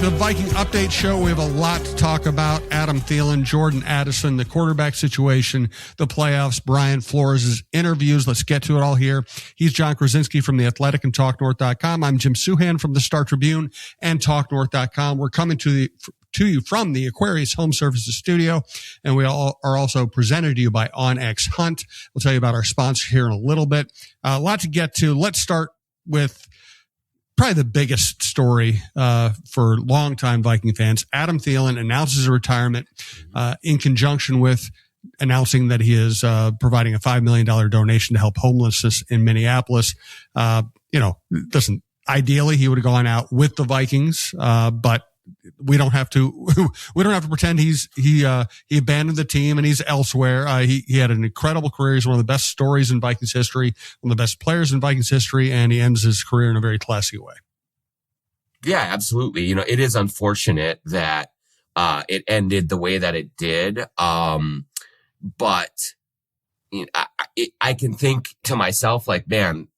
to the Viking Update Show. We have a lot to talk about. Adam Thielen, Jordan Addison, the quarterback situation, the playoffs, Brian Flores' interviews. Let's get to it all here. He's John Krawczynski from The Athletic and TalkNorth.com. I'm Jim Souhan from the Star Tribune and TalkNorth.com. We're coming to you from the Aquarius Home Services Studio, and we all are also presented to you by OnX Hunt. We'll tell you about our sponsor here in a little bit. A lot to get to. Let's start with probably the biggest story for longtime Viking fans. Adam Thielen announces his retirement in conjunction with announcing that he is providing a $5 million donation to help homelessness in Minneapolis. Ideally he would have gone out with the Vikings, but we don't have to pretend he abandoned the team and he's elsewhere. He had an incredible career. He's one of the best stories in Vikings history, one of the best players in Vikings history, and he ends his career in a very classy way. Yeah, absolutely. It is unfortunate that it ended the way that it did. But I can think to myself, like, man,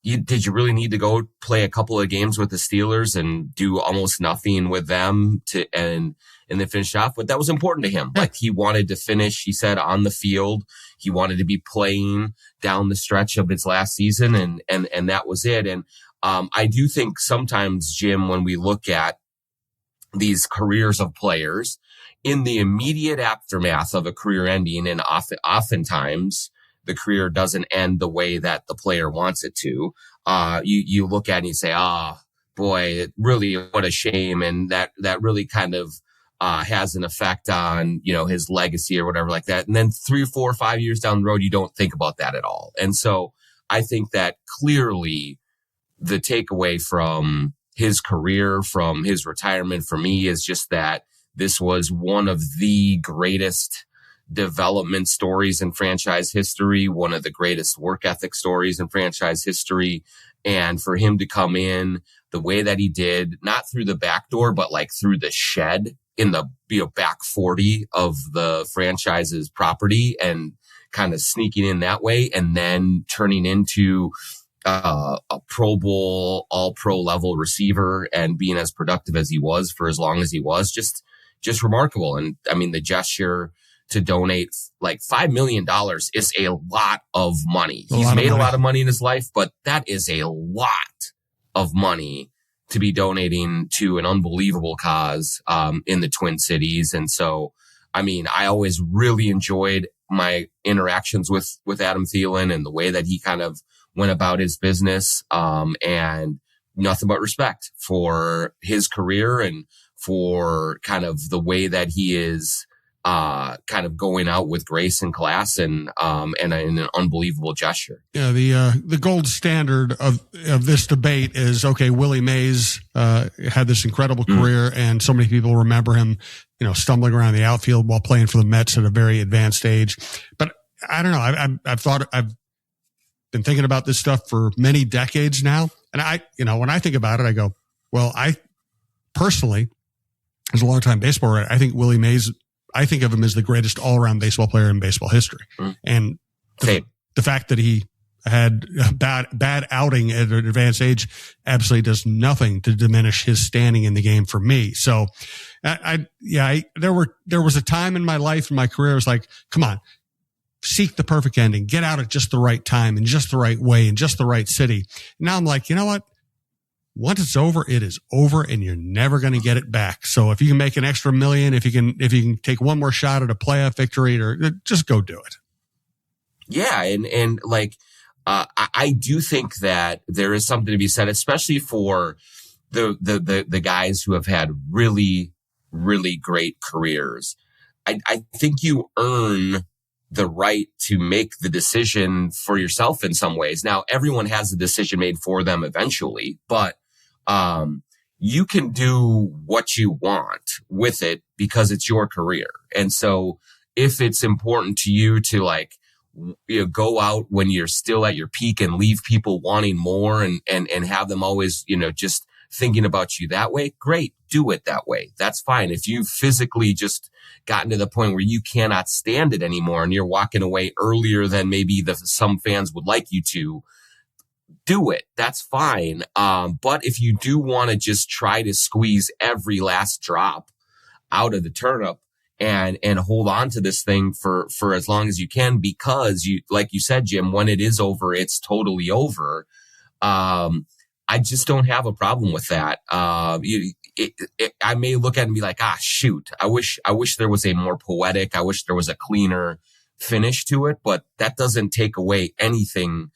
did you really need to go play a couple of games with the Steelers and do almost nothing with them and then finish off? But that was important to him. Like, he wanted to finish, he said, on the field. He wanted to be playing down the stretch of his last season, and that was it. And I do think sometimes, Jim, when we look at these careers of players in the immediate aftermath of a career ending, and oftentimes the career doesn't end the way that the player wants it to. You look at it and you say, boy, really, what a shame. And that really kind of, has an effect on, his legacy or whatever like that. And then 3, 4, 5 years down the road, you don't think about that at all. And so I think that clearly the takeaway from his career, from his retirement for me, is just that this was one of the greatest development stories in franchise history, one of the greatest work ethic stories in franchise history. And for him to come in the way that he did, not through the back door, but like through the shed in the back 40 of the franchise's property, and kind of sneaking in that way, and then turning into a Pro Bowl, all pro level receiver, and being as productive as he was for as long as he was, just remarkable. And I mean, the gesture to donate like $5 million is a lot of money. He's made a lot of money in his life, but that is a lot of money to be donating to an unbelievable cause in the Twin Cities. And so, I mean, I always really enjoyed my interactions with Adam Thielen and the way that he kind of went about his business, and nothing but respect for his career and for kind of the way that he is kind of going out with grace and class and an unbelievable gesture. Yeah, the gold standard of this debate is, okay, Willie Mays had this incredible career, and so many people remember him, stumbling around the outfield while playing for the Mets at a very advanced age. But I don't know. I've been thinking about this stuff for many decades now, and when I think about it, I go, well, I personally, as a longtime baseball writer, I think Willie Mays, I think of him as the greatest all-around baseball player in baseball history. And the fact that he had a bad outing at an advanced age absolutely does nothing to diminish his standing in the game for me. So there was a time in my life, in my career, I was like, come on, seek the perfect ending, get out at just the right time and just the right way and just the right city. Now I'm like, you know what? Once it's over, it is over, and you're never going to get it back. So if you can make an extra $1 million, if you can take one more shot at a playoff victory, or just go do it. Yeah. And like, I do think that there is something to be said, especially for the guys who have had really, really great careers. I think you earn the right to make the decision for yourself in some ways. Now, everyone has the decision made for them eventually, but you can do what you want with it because it's your career. And so if it's important to you to go out when you're still at your peak and leave people wanting more and have them always, just thinking about you that way, great, do it that way. That's fine. If you've physically just gotten to the point where you cannot stand it anymore and you're walking away earlier than maybe some fans would like you to, do it. That's fine. But if you do want to just try to squeeze every last drop out of the turnip and hold on to this thing for as long as you can, because like you said, Jim, when it is over, it's totally over. I just don't have a problem with that. I may look at it and be like, shoot, I wish there was a more poetic, I wish there was a cleaner finish to it, but that doesn't take away anything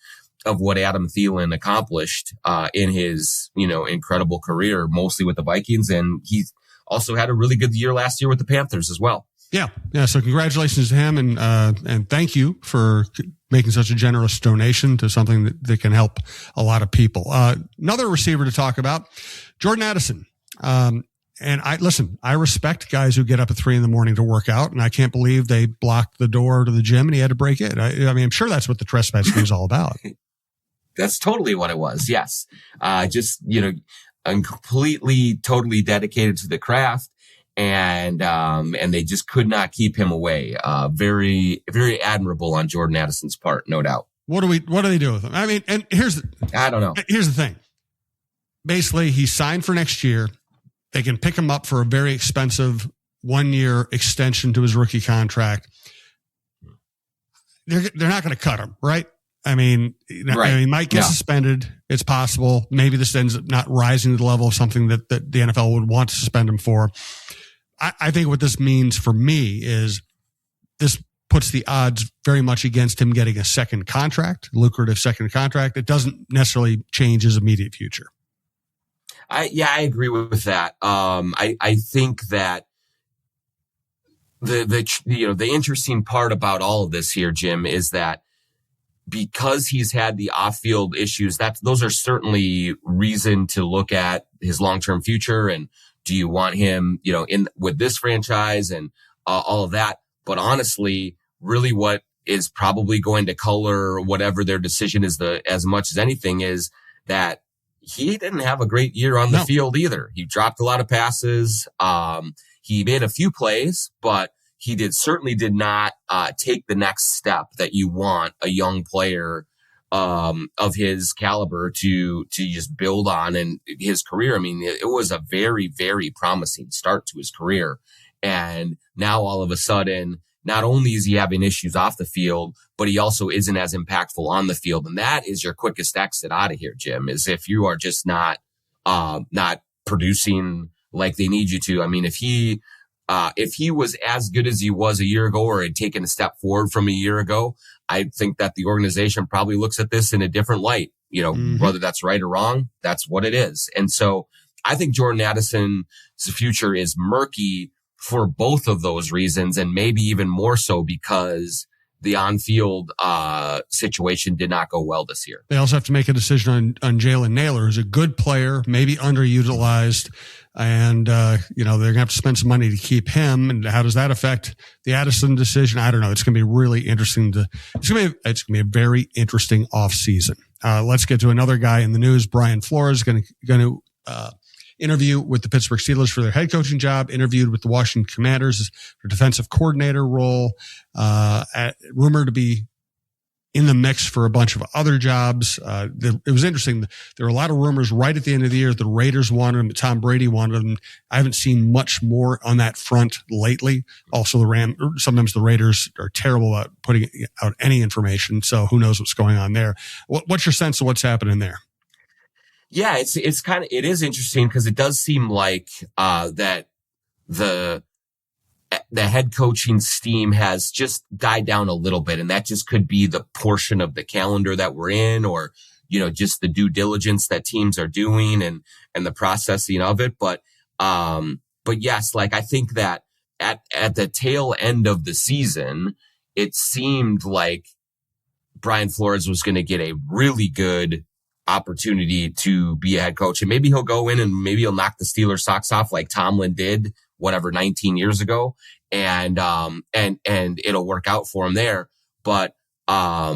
of what Adam Thielen accomplished, in his, incredible career, mostly with the Vikings. And he also had a really good year last year with the Panthers as well. Yeah. So congratulations to him. And thank you for making such a generous donation to something that can help a lot of people. Another receiver to talk about, Jordan Addison. And I respect guys who get up at 3 a.m. to work out, and I can't believe they blocked the door to the gym and he had to break it. I mean, I'm sure that's what the trespass fee is all about. That's totally what it was. Yes. Completely, totally dedicated to the craft. And they just could not keep him away. Very, very admirable on Jordan Addison's part, no doubt. What do they do with him? I mean, and I don't know. Here's the thing. Basically, he's signed for next year. They can pick him up for a very expensive 1-year extension to his rookie contract. They're not going to cut him, right? I mean, right. He might get suspended. It's possible. Maybe this ends up not rising to the level of something that the NFL would want to suspend him for. I think what this means for me is this puts the odds very much against him getting a second contract, lucrative second contract. It doesn't necessarily change his immediate future. I agree with that. I think that the interesting part about all of this here, Jim, is that because he's had the off-field issues, those are certainly reason to look at his long-term future. And do you want him, with this franchise and all of that? But honestly, really what is probably going to color whatever their decision is as much as anything is that he didn't have a great year on the field either. He dropped a lot of passes. He made a few plays, but he certainly did not take the next step that you want a young player of his caliber to just build on in his career. I mean, it was a very, very promising start to his career. And now all of a sudden, not only is he having issues off the field, but he also isn't as impactful on the field. And that is your quickest exit out of here, Jim, is if you are just not producing like they need you to. I mean, if he was as good as he was a year ago or had taken a step forward from a year ago, I think that the organization probably looks at this in a different light. Whether that's right or wrong, that's what it is. And so I think Jordan Addison's future is murky for both of those reasons, and maybe even more so because the on-field situation did not go well this year. They also have to make a decision on Jalen Nailor, who's a good player, maybe underutilized, and they're going to have to spend some money to keep him. And how does that affect the Addison decision? I don't know. It's going to be really interesting. It's going to be a very interesting off season. Let's get to another guy in the news. Brian Flores going to interview with the Pittsburgh Steelers for their head coaching job, interviewed with the Washington Commanders for defensive coordinator role, rumored to be in the mix for a bunch of other jobs. It was interesting. There were a lot of rumors right at the end of the year that the Raiders wanted him, that Tom Brady wanted him. I haven't seen much more on that front lately. Also, sometimes the Raiders are terrible about putting out any information, so who knows what's going on there. What's your sense of what's happening there? Yeah, it is interesting because it does seem like that the head coaching steam has just died down a little bit, and that just could be the portion of the calendar that we're in, or just the due diligence that teams are doing and the processing of it. But yes, like I think that at the tail end of the season, it seemed like Brian Flores was going to get a really good opportunity to be a head coach, and maybe he'll go in and maybe he'll knock the Steelers socks off like Tomlin did 19 years ago, and it'll work out for him there. But I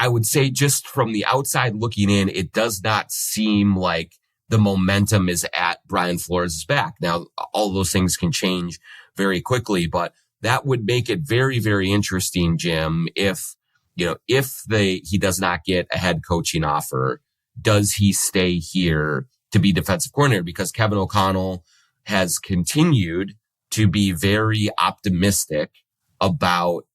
would say just from the outside looking in, it does not seem like the momentum is at Brian Flores' back. Now, all those things can change very quickly, but that would make it very, very interesting, Jim, if if he does not get a head coaching offer, does he stay here to be defensive coordinator? Because Kevin O'Connell has continued to be very optimistic about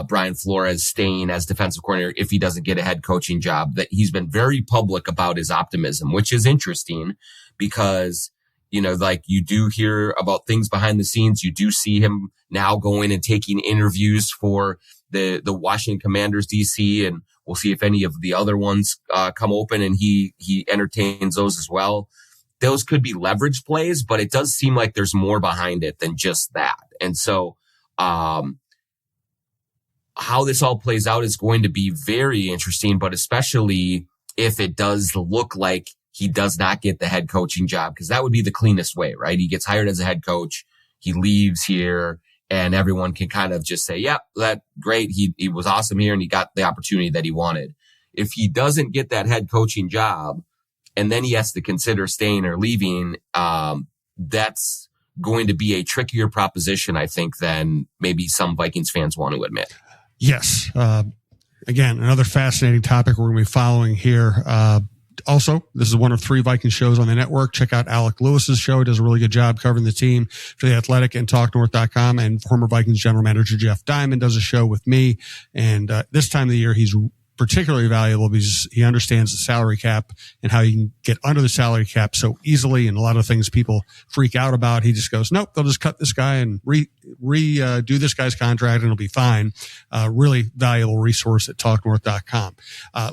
Brian Flores staying as defensive coordinator if he doesn't get a head coaching job. That he's been very public about his optimism, which is interesting because, you do hear about things behind the scenes. You do see him now going and taking interviews for the Washington Commanders DC, and we'll see if any of the other ones come open, and he entertains those as well. Those could be leverage plays, but it does seem like there's more behind it than just that. And so, how this all plays out is going to be very interesting, but especially if it does look like he does not get the head coaching job, because that would be the cleanest way, right? He gets hired as a head coach, he leaves here, and everyone can kind of just say, yep, that great. He was awesome here and he got the opportunity that he wanted. If he doesn't get that head coaching job and then he has to consider staying or leaving, that's going to be a trickier proposition, I think, than maybe some Vikings fans want to admit. Yes. Again, another fascinating topic we're going to be following here. Also, this is one of 3 Vikings shows on the network. Check out Alec Lewis's show. He does a really good job covering the team for The Athletic and TalkNorth.com. And former Vikings general manager Jeff Diamond does a show with me. And this time of the year, he's particularly valuable because he understands the salary cap and how you can get under the salary cap so easily. And a lot of things people freak out about. He just goes, nope, they'll just cut this guy and do this guy's contract and it'll be fine. Really valuable resource at TalkNorth.com.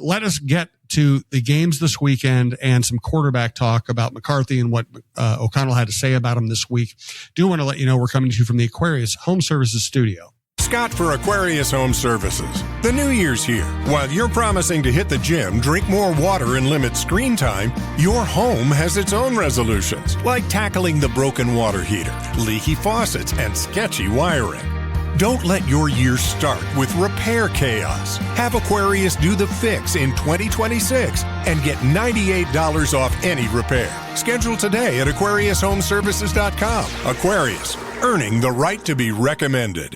Let us get to the games this weekend and some quarterback talk about McCarthy and what O'Connell had to say about him this week. Do want to let you know we're coming to you from the Aquarius Home Services Studio. Scott for Aquarius Home Services. The new year's here. While you're promising to hit the gym, drink more water, and limit screen time, your home has its own resolutions, like tackling the broken water heater, leaky faucets, and sketchy wiring. Don't let your year start with repair chaos. Have Aquarius do the fix in 2026 and get $98 off any repair. Schedule today at AquariusHomeservices.com. Aquarius, earning the right to be recommended.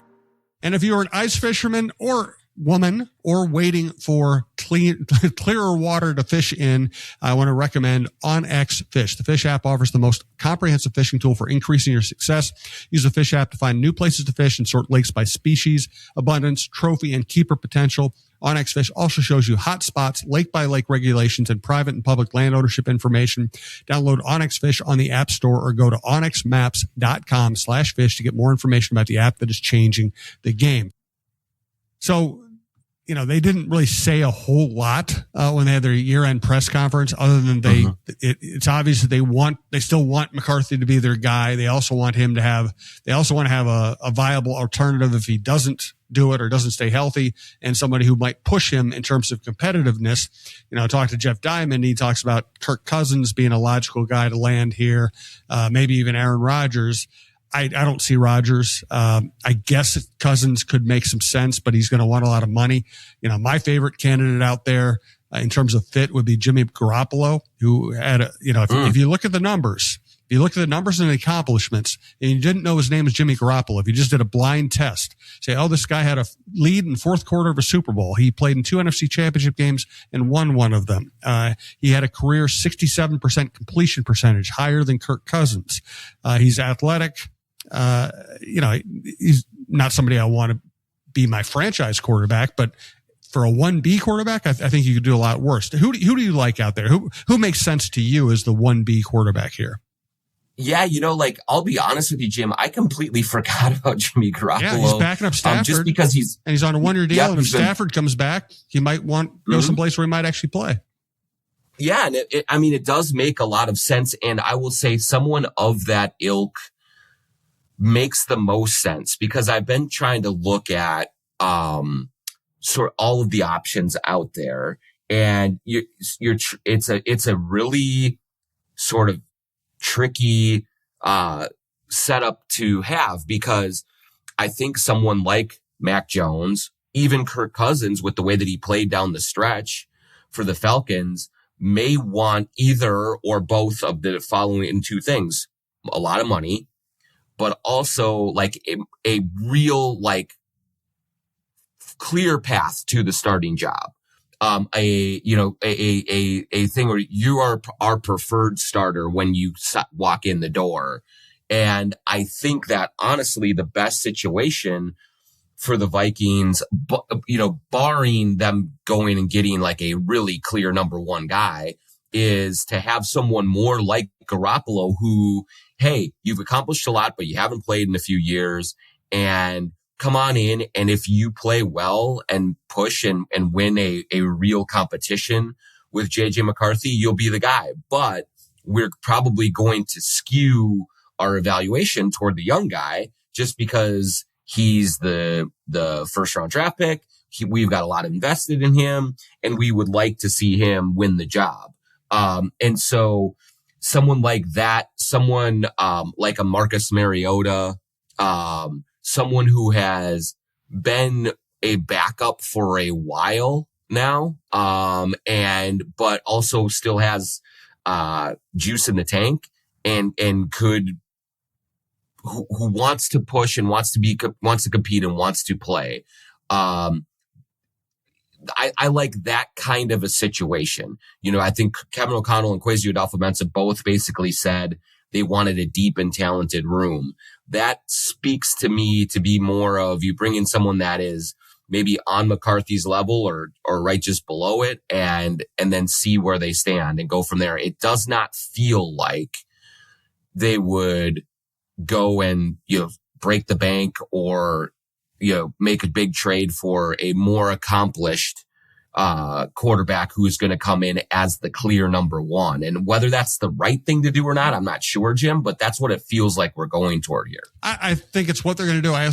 And if you're an ice fisherman or woman or waiting for clearer water to fish in, I want to recommend OnX Fish. The Fish app offers the most comprehensive fishing tool for increasing your success. Use the Fish app to find new places to fish and sort lakes by species, abundance, trophy, and keeper potential. OnX Fish also shows you hot spots, lake by lake regulations, and private and public land ownership information. Download OnX Fish on the App Store or go to onxmaps.com/fish to get more information about the app that is changing the game. So, they didn't really say a whole lot when they had their year-end press conference, other than it's obvious that they still want McCarthy to be their guy. They also want him to have a viable alternative if he doesn't do it or doesn't stay healthy, and somebody who might push him in terms of competitiveness. I talked to Jeff Diamond. He talks about Kirk Cousins being a logical guy to land here, maybe even Aaron Rodgers. I don't see Rodgers. I guess Cousins could make some sense, but he's going to want a lot of money. My favorite candidate out there in terms of fit would be Jimmy Garoppolo, who had if you look at the numbers, and the accomplishments, and you didn't know his name was Jimmy Garoppolo, if you just did a blind test, say, oh, this guy had a lead in the fourth quarter of a Super Bowl. He played in 2 NFC championship games and won one of them. He had a career 67% completion percentage, higher than Kirk Cousins. He's athletic. He's not somebody I want to be my franchise quarterback, but for a 1B quarterback, I think you could do a lot worse. Who do you like out there? Who makes sense to you as the 1B quarterback here? Yeah, I'll be honest with you, Jim. I completely forgot about Jimmy Garoppolo. Yeah, he's backing up Stafford. Just because he's on a 1-year deal, and if Stafford comes back, he might want to go someplace where he might actually play. Yeah, and it does make a lot of sense. And I will say someone of that ilk makes the most sense, because I've been trying to look at sort of all of the options out there, and it's a really sort of tricky setup to have, because I think someone like Mac Jones, even Kirk Cousins, with the way that he played down the stretch for the Falcons, may want either or both of the following 2 things: a lot of money, but also like a real clear path to the starting job. A thing where you are our preferred starter when you walk in the door. And I think that honestly, the best situation for the Vikings, barring them going and getting like a really clear number one guy, is to have someone more like Garoppolo who, hey, you've accomplished a lot, but you haven't played in a few years, and come on in. And if you play well and push and win a real competition with JJ McCarthy, you'll be the guy. But we're probably going to skew our evaluation toward the young guy just because he's the first round draft pick. We've got a lot invested in him, and we would like to see him win the job. And so someone like that, someone like a Marcus Mariota, someone who has been a backup for a while now, but also still has juice in the tank and could, who wants to push and wants to compete and wants to play. I like that kind of a situation. I think Kevin O'Connell and Kwesi Adolfo-Mensah both basically said they wanted a deep and talented room. That speaks to me to be more of you bring in someone that is maybe on McCarthy's level or right just below it and then see where they stand and go from there. It does not feel like they would go and, break the bank or, make a big trade for a more accomplished quarterback who's going to come in as the clear number one. And whether that's the right thing to do or not, I'm not sure, Jim, but that's what it feels like we're going toward here. I think it's what they're going to do. I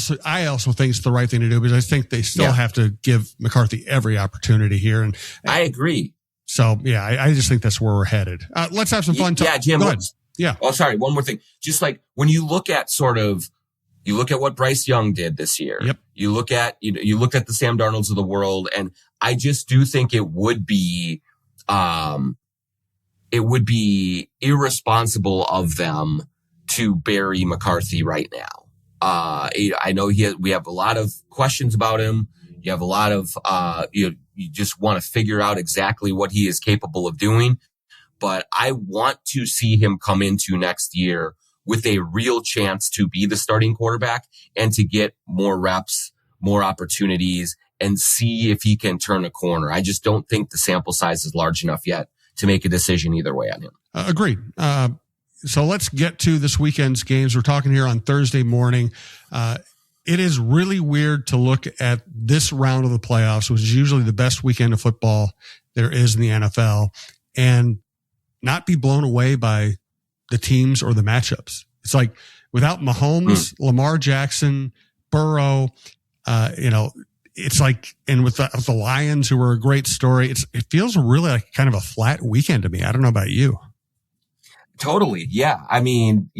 also think it's the right thing to do because I think they still have to give McCarthy every opportunity here. And I agree. So, I just think that's where we're headed. Let's have some fun. Yeah, Jim. Yeah. Oh, sorry. One more thing. Just like when you look at what Bryce Young did this year. Yep. You looked at the Sam Darnolds of the world, and I just do think it would be irresponsible of them to bury McCarthy right now. I know we have a lot of questions about him. You have a lot of, you just want to figure out exactly what he is capable of doing. But I want to see him come into next year with a real chance to be the starting quarterback and to get more reps, more opportunities, and see if he can turn a corner. I just don't think the sample size is large enough yet to make a decision either way on him. Agreed. So let's get to this weekend's games. We're talking here on Thursday morning. It is really weird to look at this round of the playoffs, which is usually the best weekend of football there is in the NFL, and not be blown away by the teams or the matchups. It's like without Mahomes, Lamar Jackson, Burrow, it's like, and with the Lions, who were a great story, it feels really like kind of a flat weekend to me. I don't know about you. Totally. Yeah. I mean,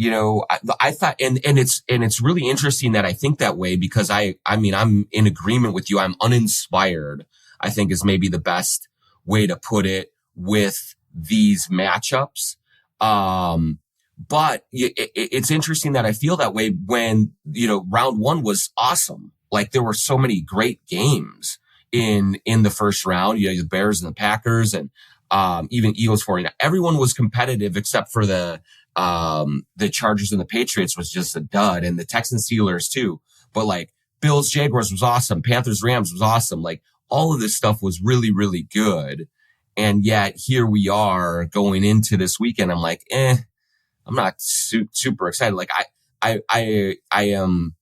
I thought, and it's really interesting that I think that way because I'm in agreement with you. I'm uninspired, I think is maybe the best way to put it with these matchups. But it's interesting that I feel that way when, round one was awesome. Like there were so many great games in the first round, the Bears and the Packers and, even Eagles 49. Everyone was competitive except for the Chargers and the Patriots was just a dud, and the Texans Steelers too. But like Bills Jaguars was awesome. Panthers Rams was awesome. Like all of this stuff was really, really good. And yet here we are going into this weekend. I'm like, I'm not super excited. Like I am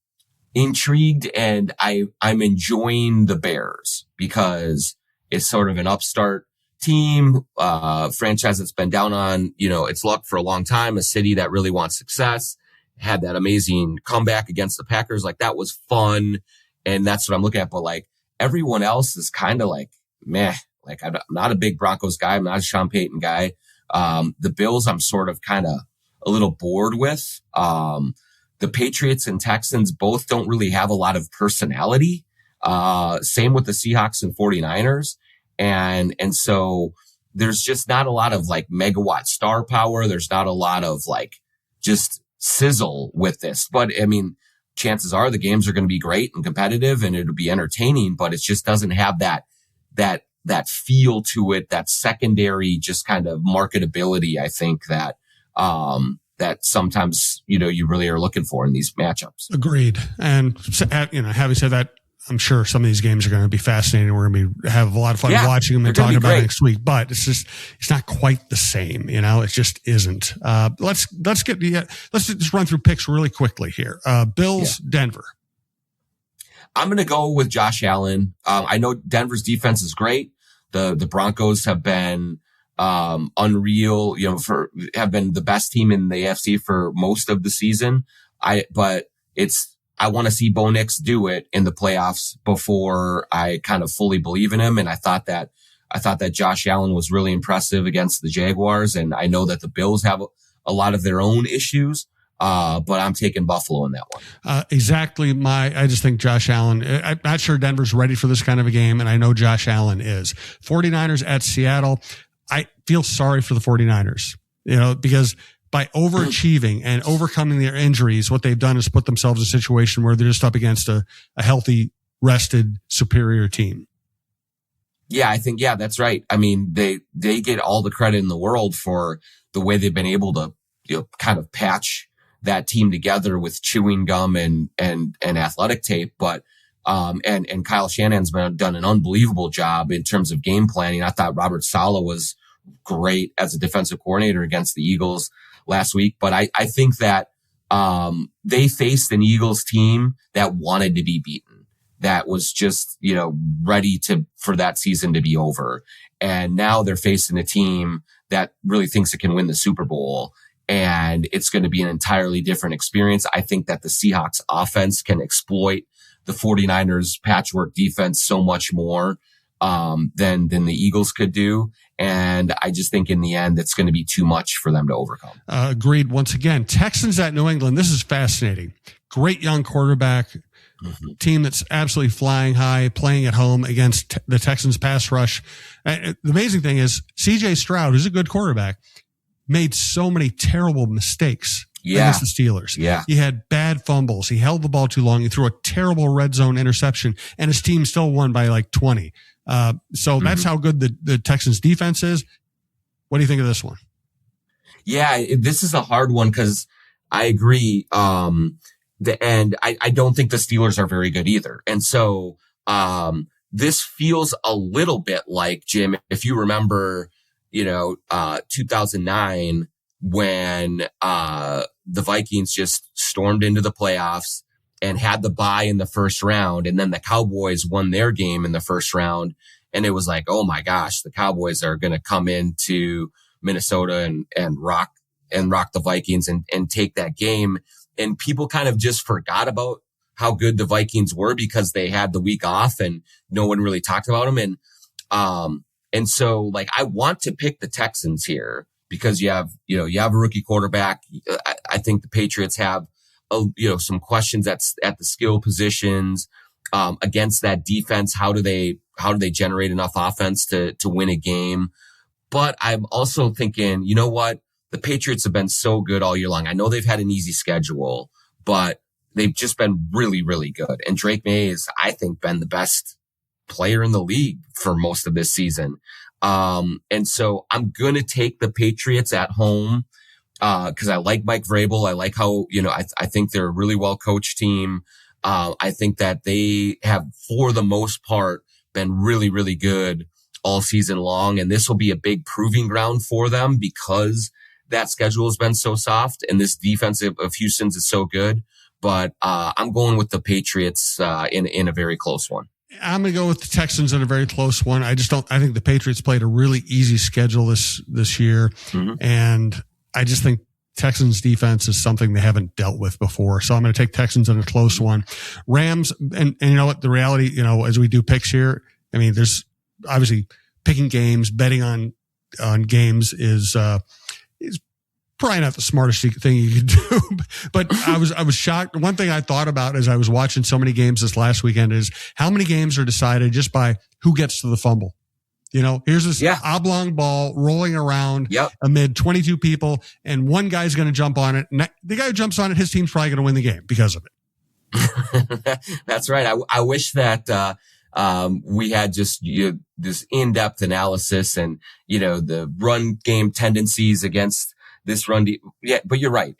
intrigued and I'm enjoying the Bears because it's sort of an upstart team, franchise that's been down on, its luck for a long time, a city that really wants success, had that amazing comeback against the Packers. Like that was fun. And that's what I'm looking at. But like everyone else is kind of like, meh. Like I'm not a big Broncos guy. I'm not a Sean Payton guy. The Bills, I'm sort of kind of a little bored with. The Patriots and Texans both don't really have a lot of personality. Same with the Seahawks and 49ers. And so there's just not a lot of like megawatt star power. There's not a lot of like just sizzle with this. But I mean, chances are the games are going to be great and competitive and it'll be entertaining, but it just doesn't have that feel to it, that secondary just kind of marketability, I think, that sometimes, you really are looking for in these matchups. Agreed. And, having said that, I'm sure some of these games are going to be fascinating. We're going to have a lot of fun watching them and talking about it next week, but it's not quite the same. It just isn't. Let's just run through picks really quickly here. Bills, Denver. I'm going to go with Josh Allen. I know Denver's defense is great. The Broncos have been, unreal, have been the best team in the AFC for most of the season. I want to see Bo Nix do it in the playoffs before I kind of fully believe in him. And I thought that Josh Allen was really impressive against the Jaguars. And I know that the Bills have a lot of their own issues. But I'm taking Buffalo in that one. Exactly. I just think Josh Allen, I'm not sure Denver's ready for this kind of a game. And I know Josh Allen is. 49ers at Seattle. I feel sorry for the 49ers, because by overachieving and overcoming their injuries, what they've done is put themselves in a situation where they're just up against a healthy, rested, superior team. Yeah, I think, that's right. I mean, they get all the credit in the world for the way they've been able to, kind of patch that team together with chewing gum and athletic tape. But, and Kyle Shanahan's done an unbelievable job in terms of game planning. I thought Robert Saleh was great as a defensive coordinator against the Eagles last week. But I think that, they faced an Eagles team that wanted to be beaten, that was just, ready for that season to be over. And now they're facing a team that really thinks it can win the Super Bowl. And it's going to be an entirely different experience. I think that the Seahawks offense can exploit the 49ers patchwork defense so much more, than the Eagles could do. And I just think in the end, it's going to be too much for them to overcome. Agreed. Once again, Texans at New England. This is fascinating. Great young quarterback, team that's absolutely flying high, playing at home against the Texans pass rush. The amazing thing is CJ Stroud, who's a good quarterback, made so many terrible mistakes against the Steelers. Yeah. He had bad fumbles. He held the ball too long. He threw a terrible red zone interception, and his team still won by like 20. So that's how good the Texans defense is. What do you think of this one? Yeah, this is a hard one because I agree. I don't think the Steelers are very good either. And so, this feels a little bit like, Jim, if you remember, 2009 when, the Vikings just stormed into the playoffs and had the bye in the first round. And then the Cowboys won their game in the first round. And it was like, oh my gosh, the Cowboys are going to come into Minnesota and rock the Vikings and take that game. And people kind of just forgot about how good the Vikings were because they had the week off and no one really talked about them. And so like, I want to pick the Texans here because you have a rookie quarterback. I think the Patriots have, some questions at the skill positions, against that defense. How do they generate enough offense to win a game? But I'm also thinking, you know what? The Patriots have been so good all year long. I know they've had an easy schedule, but they've just been really, really good. And Drake May has, I think, been the best player in the league for most of this season. And so I'm going to take the Patriots at home, cause I like Mike Vrabel. I like how, I think they're a really well coached team. I think that they have, for the most part, been really, really good all season long. And this will be a big proving ground for them because that schedule has been so soft and this defense of Houston's is so good. But, I'm going with the Patriots, in a very close one. I'm going to go with the Texans in a very close one. I think the Patriots played a really easy schedule this year. Mm-hmm. And I just think Texans defense is something they haven't dealt with before. So I'm going to take Texans in a close one. Rams. And you know what? The reality, as we do picks here, I mean, there's obviously picking games, betting on games is probably not the smartest thing you could do, but I was shocked. One thing I thought about as I was watching so many games this last weekend is how many games are decided just by who gets to the fumble. Here's this oblong ball rolling around amid 22 people and one guy's going to jump on it. And the guy who jumps on it, his team's probably going to win the game because of it. That's right. I wish that, we had just this in-depth analysis and, the run game tendencies against this run. Yeah, but you're right.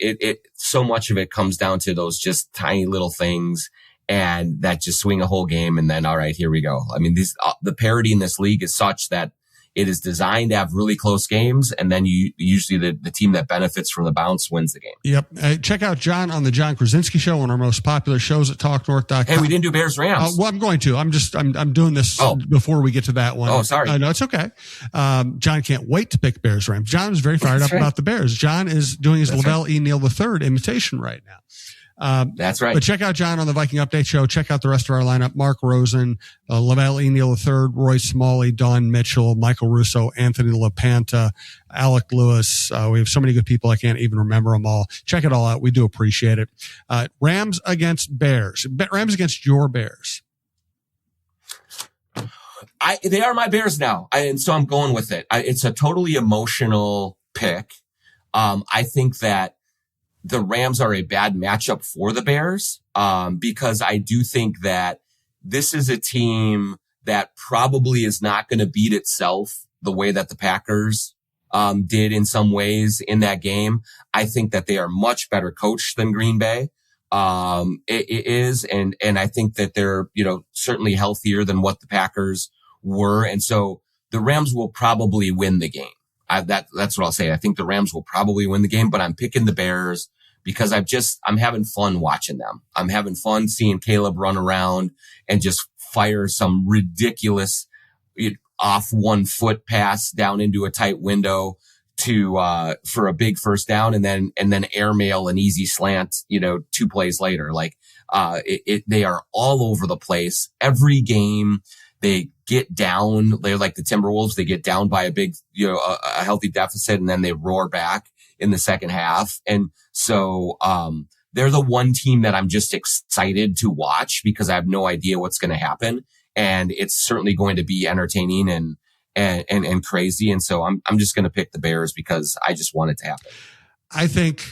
So much of it comes down to those just tiny little things and that just swing a whole game. And then, all right, here we go. I mean, the parity in this league is such that it is designed to have really close games, and then usually the team that benefits from the bounce wins the game. Yep. Check out John on the John Krawczynski Show, one of our most popular shows at TalkNorth.com. Hey, we didn't do Bears Rams. Well, I'm going to. I'm doing this before we get to that one. Oh, sorry. No, it's okay. John can't wait to pick Bears Rams. John is very fired up about the Bears. John is doing his Lavelle E. Neal III imitation right now. That's right. But check out John on the Viking Update Show. Check out the rest of our lineup. Mark Rosen, Lavelle E. Neal III, Roy Smalley, Don Mitchell, Michael Russo, Anthony LaPanta, Alec Lewis. We have so many good people. I can't even remember them all. Check it all out. We do appreciate it. Rams against Bears. Rams against your Bears. They are my Bears now. And so I'm going with it. It's a totally emotional pick. I think that the Rams are a bad matchup for the Bears, because I do think that this is a team that probably is not going to beat itself the way that the Packers did in some ways in that game. I think that they are much better coached than Green Bay it is, and I think that they're certainly healthier than what the Packers were, and so the Rams will probably win the game. That's what I'll say. I think the Rams will probably win the game, but I'm picking the Bears because I'm having fun watching them. I'm having fun seeing Caleb run around and just fire some ridiculous off 1 foot pass down into a tight window for a big first down, and then airmail an easy slant, 2 plays later. They are all over the place. Every game they get down. They're like the Timberwolves. They get down by a big, a healthy deficit, and then they roar back in the second half. And so, they're the one team that I'm just excited to watch because I have no idea what's going to happen. And it's certainly going to be entertaining and crazy. And so I'm just going to pick the Bears because I just want it to happen. I think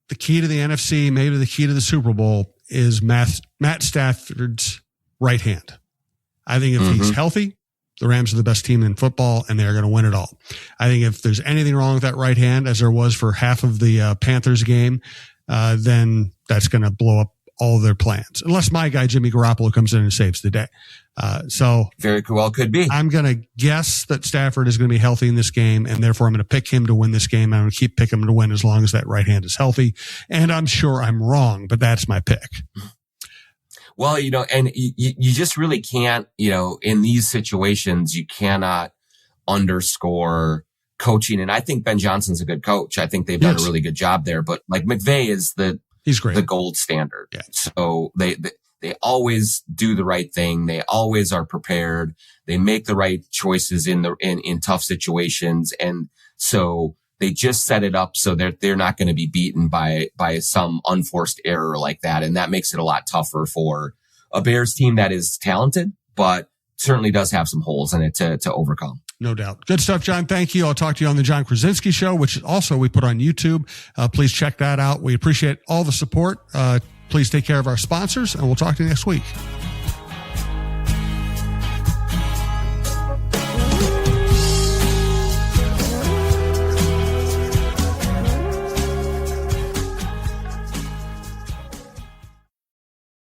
the key to the NFC, maybe the key to the Super Bowl, is Matt Stafford's right hand. I think if he's healthy, the Rams are the best team in football, and they're going to win it all. I think if there's anything wrong with that right hand, as there was for half of the Panthers game, then that's going to blow up all their plans. Unless my guy, Jimmy Garoppolo, comes in and saves the day. So very well could be. I'm going to guess that Stafford is going to be healthy in this game, and therefore I'm going to pick him to win this game. I'm going to keep picking him to win as long as that right hand is healthy. And I'm sure I'm wrong, but that's my pick. Well, and you just really can't, in these situations, you cannot underscore coaching. And I think Ben Johnson's a good coach. I think they've done a really good job there, but like McVay is he's great, the gold standard. Yeah. So they always do the right thing. They always are prepared. They make the right choices in tough situations. And so they just set it up so they're not going to be beaten by some unforced error like that. And that makes it a lot tougher for a Bears team that is talented, but certainly does have some holes in it to overcome. No doubt. Good stuff, John. Thank you. I'll talk to you on the John Krawczynski Show, which also we put on YouTube. Please check that out. We appreciate all the support. Please take care of our sponsors, and we'll talk to you next week.